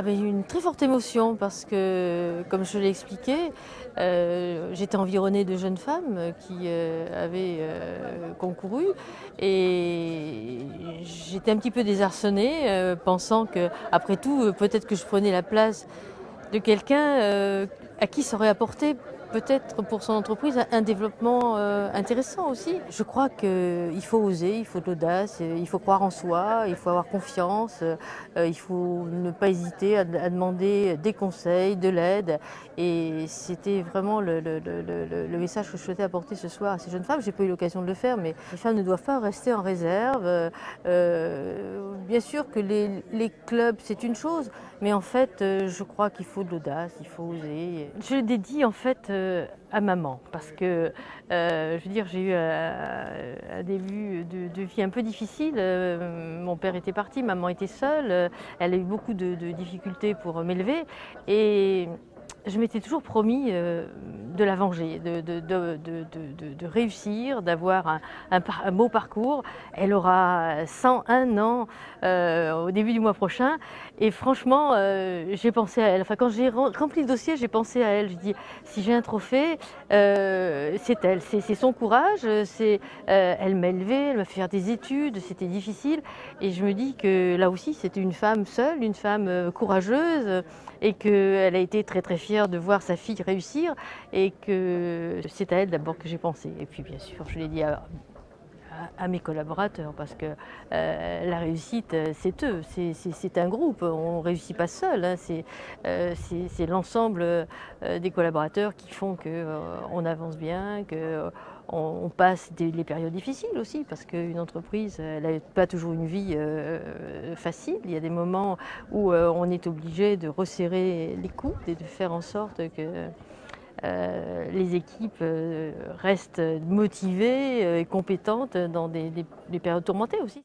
Ah ben, il y a eu une très forte émotion parce que, comme je l'ai expliqué, j'étais environnée de jeunes femmes qui avaient concouru et j'étais un petit peu désarçonnée, pensant que, après tout, peut-être que je prenais la place de quelqu'un à qui ça aurait apporté peut-être pour son entreprise un développement intéressant aussi. Je crois qu'il faut oser, il faut de l'audace, il faut croire en soi, il faut avoir confiance, il faut ne pas hésiter à demander des conseils, de l'aide. Et c'était vraiment le message que je souhaitais apporter ce soir à ces jeunes femmes. J'ai pas eu l'occasion de le faire, mais les femmes ne doivent pas rester en réserve. Bien sûr que les clubs, c'est une chose, mais en fait, je crois qu'il faut de l'audace, il faut oser. Je le dédie en fait à maman, parce que je veux dire, j'ai eu un début de vie un peu difficile. Mon père était parti, maman était seule, elle a eu beaucoup de difficultés pour m'élever, et je m'étais toujours promis de la venger, de réussir, d'avoir un beau parcours. Elle aura 101 ans au début du mois prochain. Et franchement, j'ai pensé à elle. Enfin, quand j'ai rempli le dossier, j'ai pensé à elle. Je dis, si j'ai un trophée, c'est elle. C'est son courage. Elle m'a élevée, elle m'a fait faire des études. C'était difficile. Et je me dis que là aussi, c'était une femme seule, une femme courageuse, et qu'elle a été très très fière de voir sa fille réussir, et que c'est à elle d'abord que j'ai pensé. Et puis bien sûr, je l'ai dit à mes collaborateurs, parce que la réussite, c'est eux, c'est un groupe, on ne réussit pas seul, hein, c'est l'ensemble des collaborateurs qui font qu'on avance bien, qu'on passe les périodes difficiles aussi, parce qu'une entreprise, elle n'a pas toujours une vie facile. Il y a des moments où on est obligé de resserrer les coudes et de faire en sorte que les équipes restent motivées et compétentes dans des périodes tourmentées aussi.